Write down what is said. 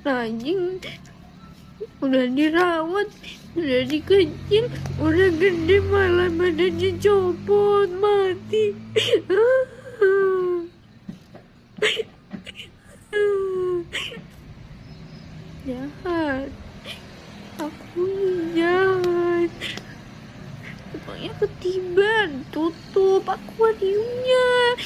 Anjing udah dirawat, udah dikecil, udah gede malah badannya copot, mati. Jahat, aku jahat. Pokoknya ketiban, tutup akuariumnya.